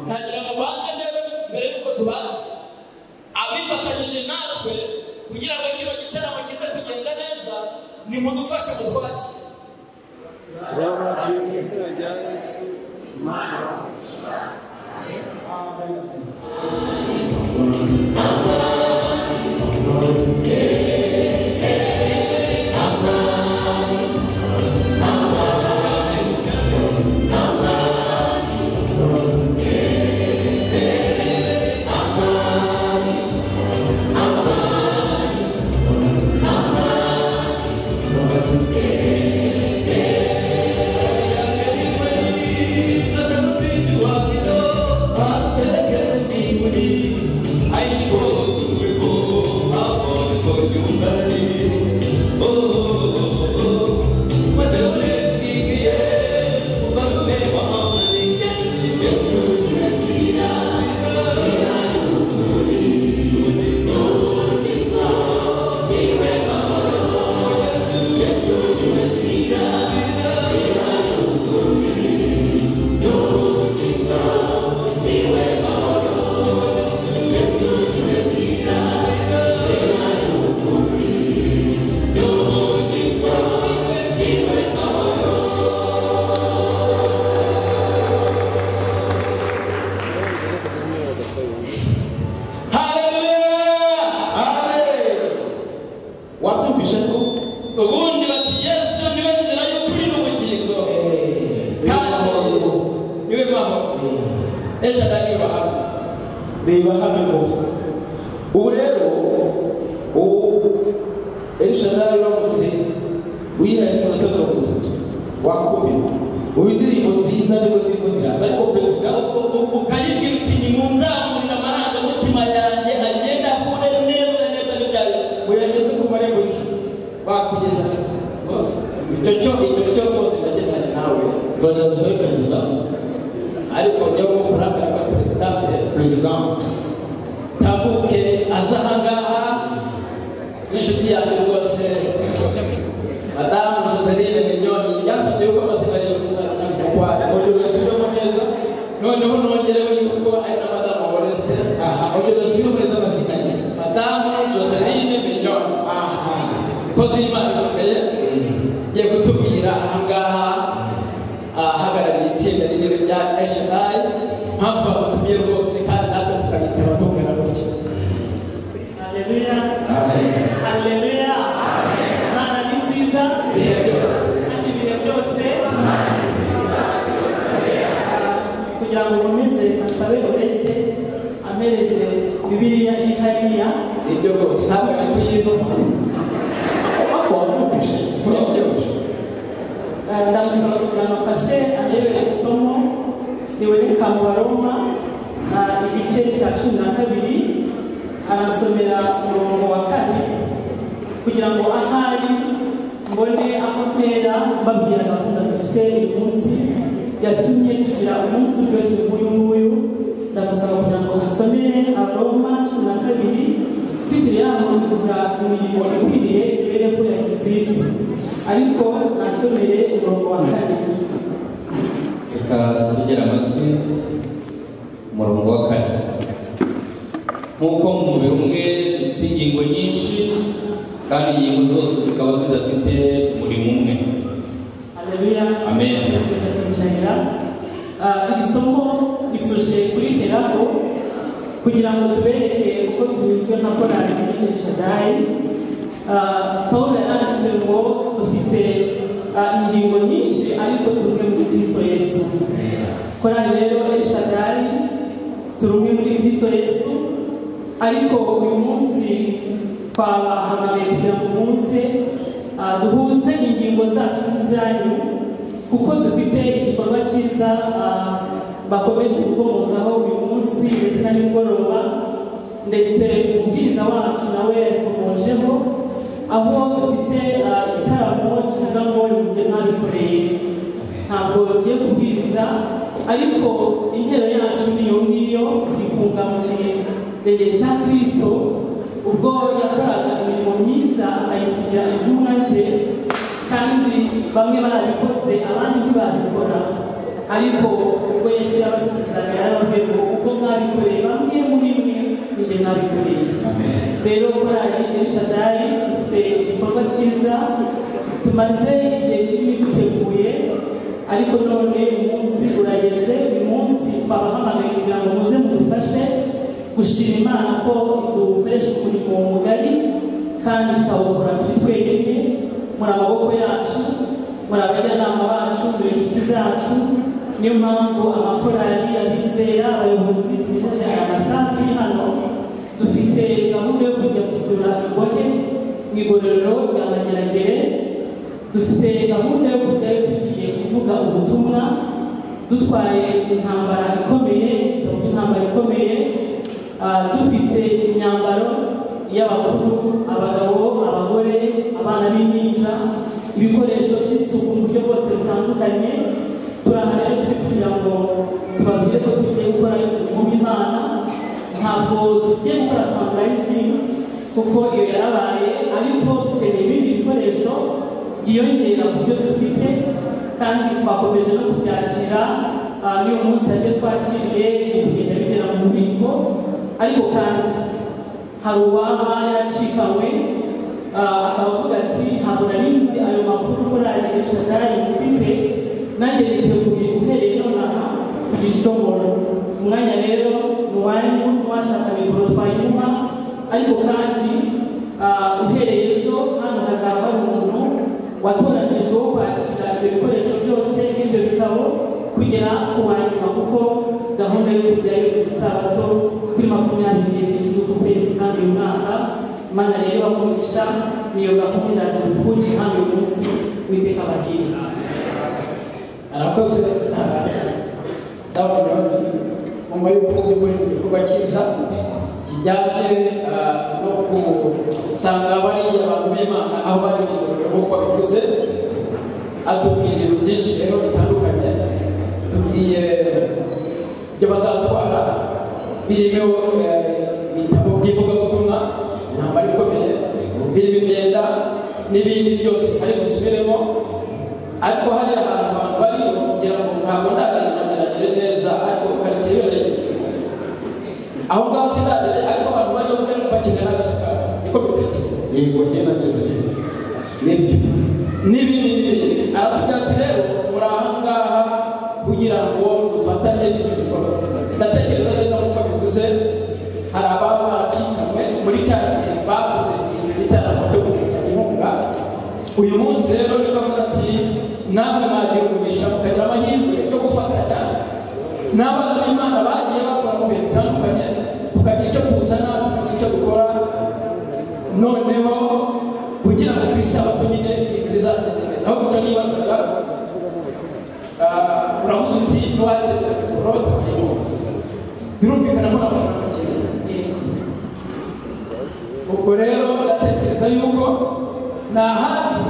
Nagira ngo banze ndebe mbere yuko tubaje abifatanyije natwe kugira ngo kino gitaramo kize kugenda neza, nimudufashe mutwaje. igihe cya Kristo ubwo yakoraga imirimo myiza akayisigira intumwa ze, kandi bamwe barabikoze abandi ntibabikora, ariko ubwo Yesu yabasubizaga yarababwiye ngo ubwo mwabikoreye bamwe muri mwe ninjye mwabikoreye. Rero korali El Shaddai dufite igikorwa cyiza tumaze igihe kinini duteguye, ariko none umunsi urageze. Uyu munsi twabahamagaye kugira ngo muze mudufashe gushima Imana ko dukoresha umurimo mugari kandi tukawukora turi twenyine, muri amaboko yacu, muri abajyanama bacu, muri inshuti zacu. Niyo mpamvu amakorali abizera abayobozi twijeje aya masaha turi hano, dufite gahunda yo kujya gusura imbohe mu igororero rya Mageragere. Dufite gahunda yo kujyayo tugiye kuvuga ubutumwa dutwaye intambara ikomeye, dufite imyambaro y'abakuru, abagabo, abagore, abana b'impinja, ibikoresho by'isuku mu buryo bwose butandukanye. Turahari turi kugira ngo tubabwire ko tugiye gukora umurimo w'Imana. Ntabwo tugiye gukora fundraising kuko iyo yarabaye, ariko dukeneye ibindi bikoresho byiyongera ku byo dufite, kandi twakomeje no kubyakira. Niyo munsi aribyo twakiriye kugenda bigera mu bubiko, ariko kandi hari uwaba yaracikanywe akavuga ati ntabwo nari nzi ayo makuru muri El Shaddai mufite, nanjye niteguye uhereye nonaha kugira icyo nkora. Umwanya rero ni uwanyu, n'uwashaka mikoro twayimuha, ariko kandi uhereye ejo hano hazaba hari umuntu watoranijwe wo kwakira ibyo bikoresho byose n'ibyo bitabo kugera ku wanyuma, kuko gahunda yo kujyayo ku Isabato kuri 22 z'uku kwezi kandi uyu mwaka. Imana rero bamugisha, niyo gahunda dukurikije hano uyu munsi. Uwiteka abahire. Arakoze ndabona mu yuko gukora igikorwa cyiza kijyanye no kusanga bariya abantu b'Imana aho bari nk'uko babivuze. Atubwira ibintu byinshi rero bitandukanye, tugiye ibyo bazatwara birimo ibitabo by'ivugabutumwa, intambara ikomeye, birimo imyenda n'ibindi byose ari busubiremo. Ariko hari ahantu abantu bari kugira ngo ntabwo ndageragere neza, ariko karitsiye yorohereza aho ngaho sinagere, ariko abantu bari bakenera n'agasukari, niko bitekereza. Yego ngerageze n'ibyo n'ibindi. Aratubwira ati rero muri aha ngaha kugira ngo dufatanye n'ibyo bikorwa. Ndatekereza neza nk'uko bivuze, hari ababa baracikanwe muri cya gihe bavuze ibyo bitaramo byo gukusanya inkunga. Uyu munsi rero ni bavuze ati namwe mwagira umugisha mukagira amahirwe yo gufatanya n'abana b'Imana bagiye bakora mu bintu bitandukanye, tukagira icyo tuzana, tukagira icyo dukora, noneho kugira ngo ku Isabato nyine ibintu bizategereza. Aho kuko nibazaga uravuze uti ntiwakenera mikoro tukayibona, birumvikana ko n'amafaranga akeneye. Ubwo rero ndatekereza yuko ni ahacu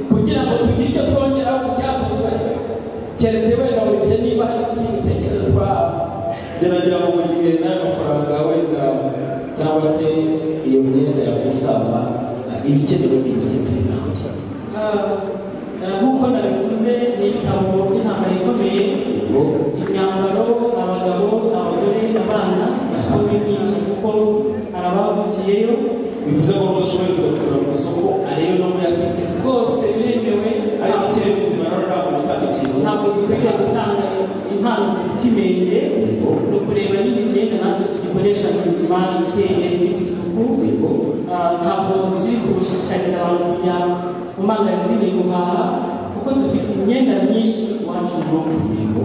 kugira ngo tugire icyo twongera ku cyakozwe, keretse wenda Olivier niba hari ikindi gitekerezo twaba. Gerageza ngo mu gihe n'amafaranga wenda cyangwa se iyo myenda yakusanywa ibikenewe n'igihe perezidanti. Nk'uko nabivuze, ni ibitabo by'intambara ikomeye, imyambaro, abagabo, abagore, abana b'impinja, kuko hari abavukiyeyo. Bivuze ko udashoboye kugakura mu isoko ariyo no muyafite rwose biremewe, ariko ikiri ubuzima rero ntabwo mutandukira. ntabwo dukwiye gusanga impano zifite inenge. Ni ukureba nyine imyenda natwe tugikoresha mizima, ikeye, ifite isuku. Ntabwo turi gushishikariza abantu kujya mu mangazini guhaha, kuko dufite imyenda myinshi iwacu mu rugo.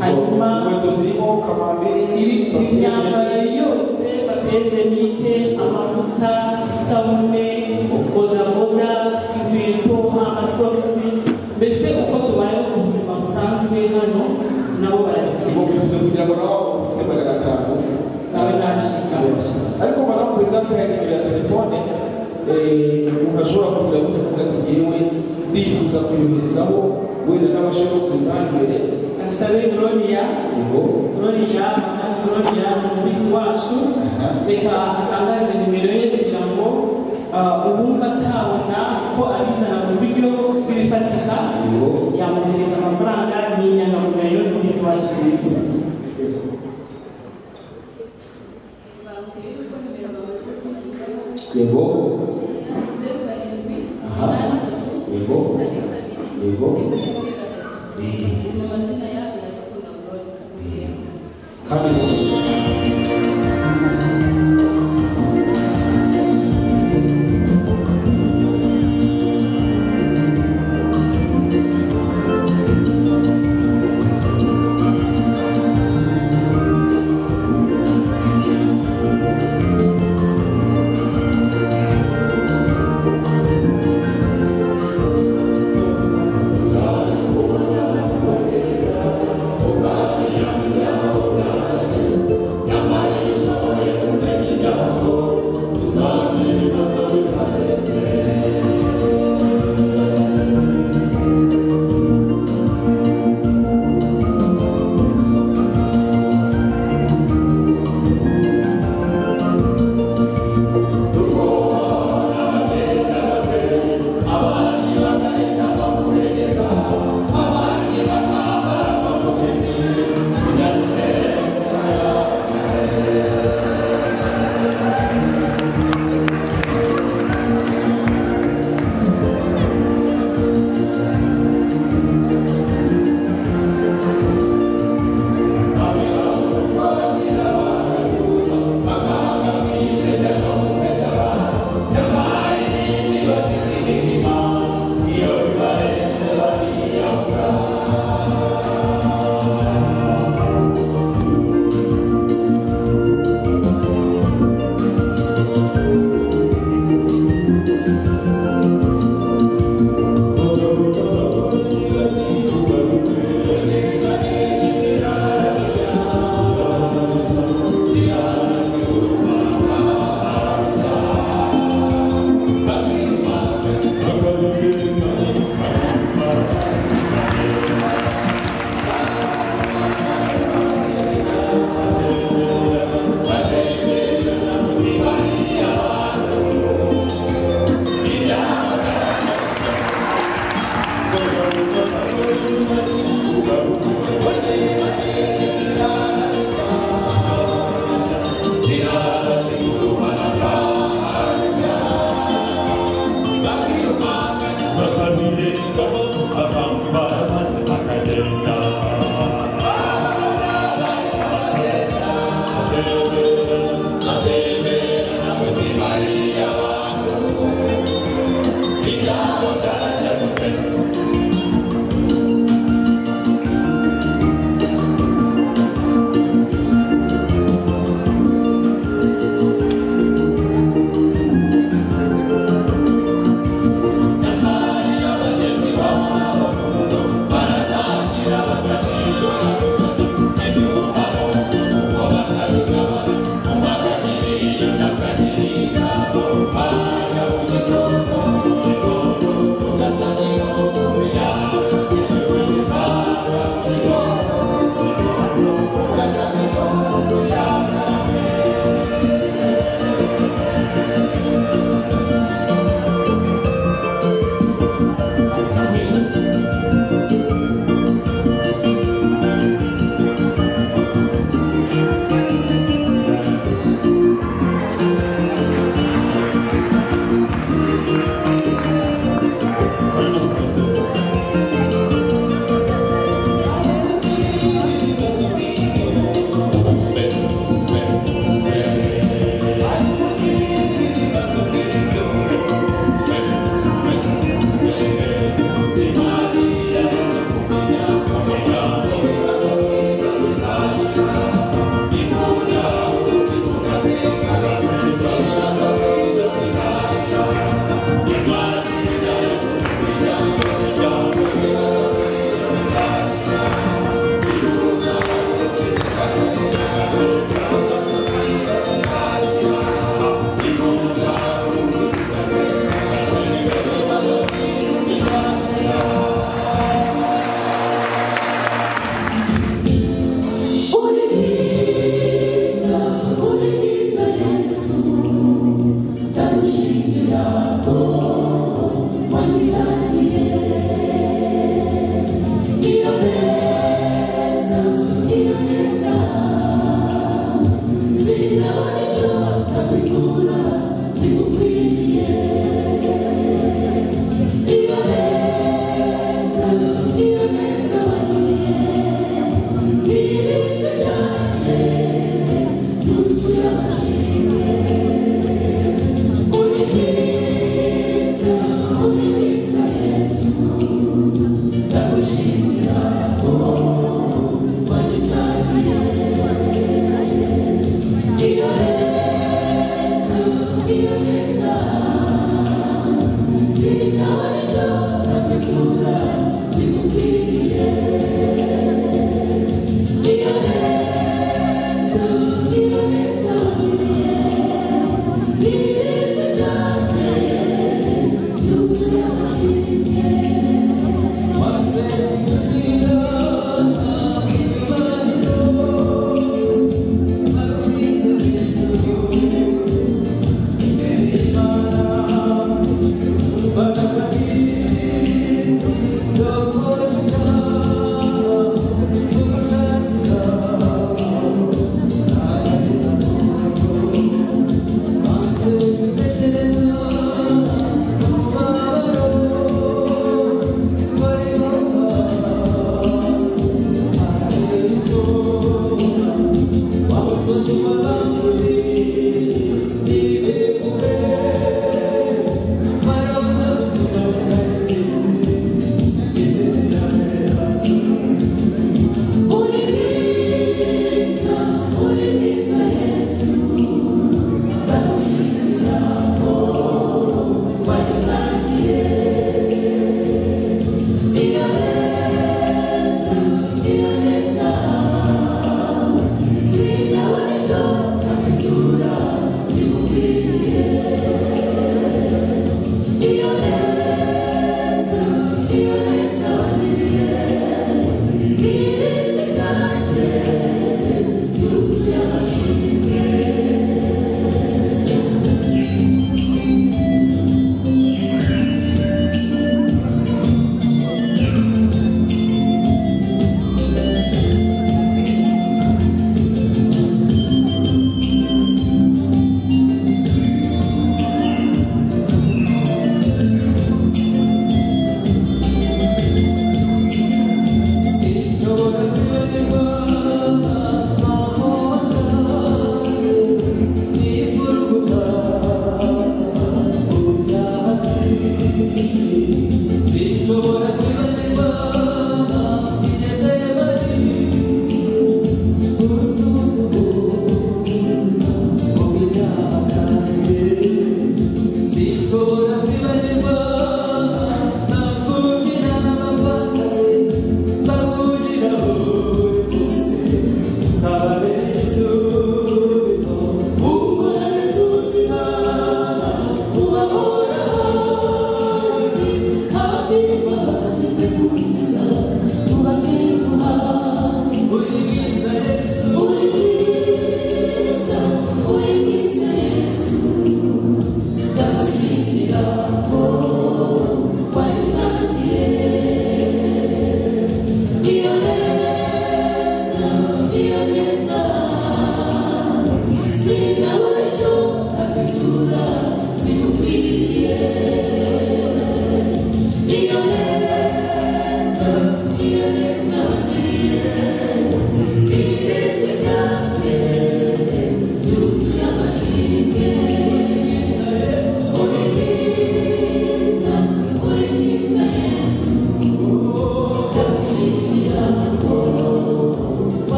Hanyuma inkweto zirimo kamambiri, imyambaro yose, papier-jenike, amavuta, isabune, bodaboda, inkweto, amasogisi, mbese uko tubaye mu buzima busanzwe hano nabo barabikeneye. kugira ngo nabo ufite 500 nawe nashika. Ariko madamu perezidante hari nimero ya telefone umuntu ashobora kugira ngo tuvuge ati yewe ndifuza kuyoherezaho wenda n'abashaka kuza hano imbere. Asabe Gloria Gloria umubitsi wacu reka atangaze nimero ye kugira ngo ubumva atabona ko abizana mu buryo bw'ibifatika yamuhereza amafaranga n'inyangamugayo n'umubitsi wacu mwiza. Yego. Aha. Yego. Yego.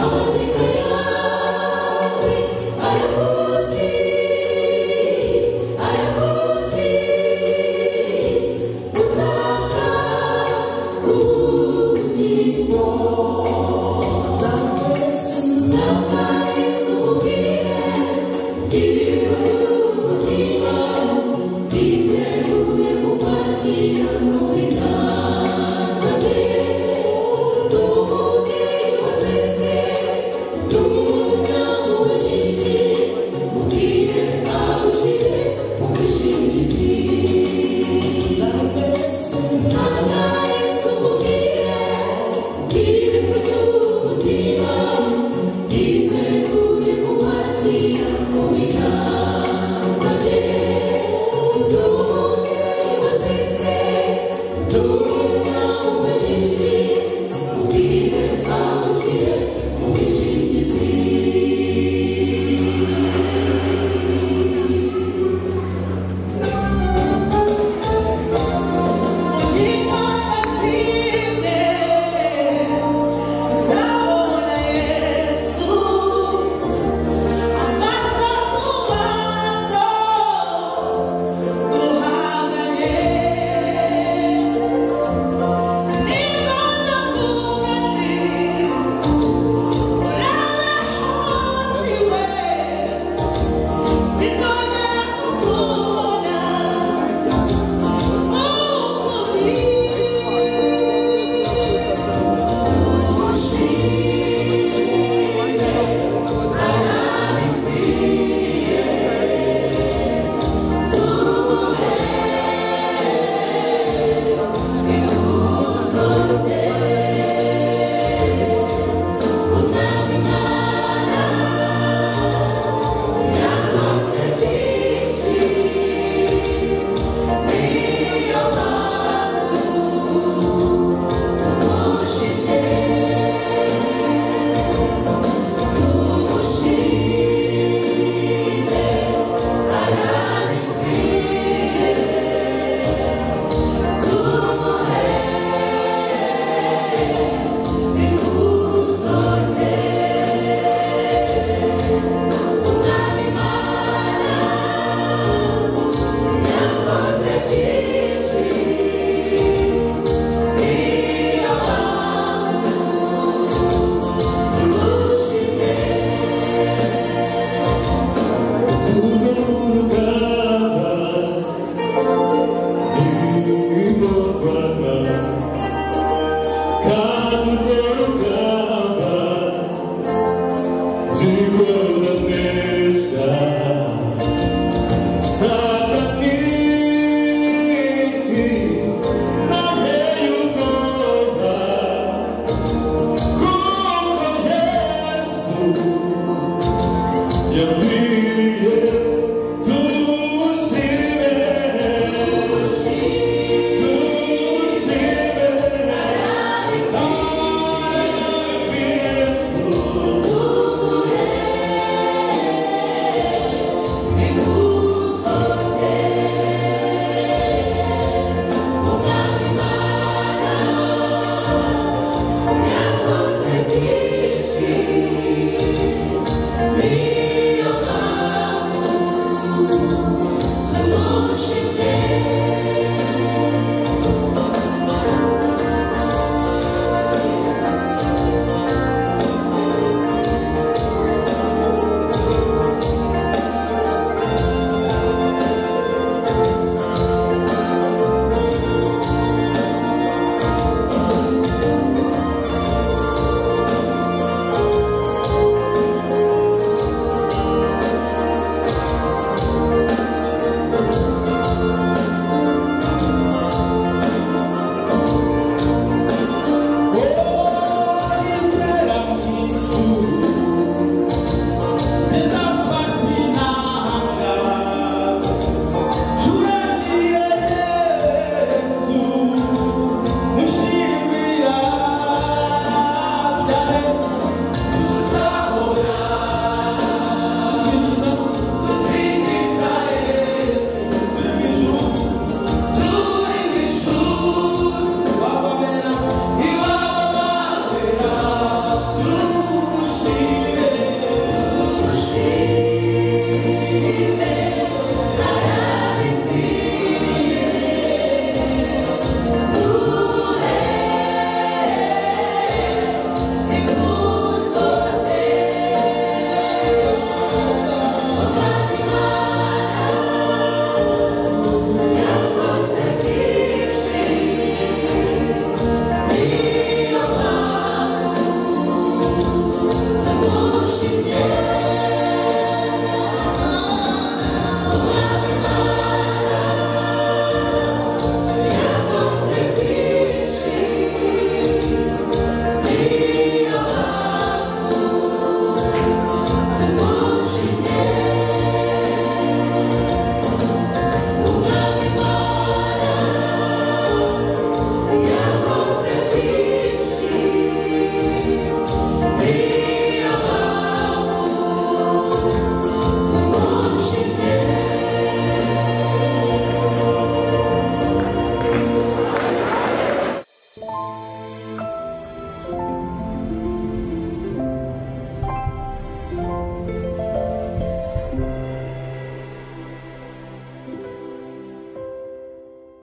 I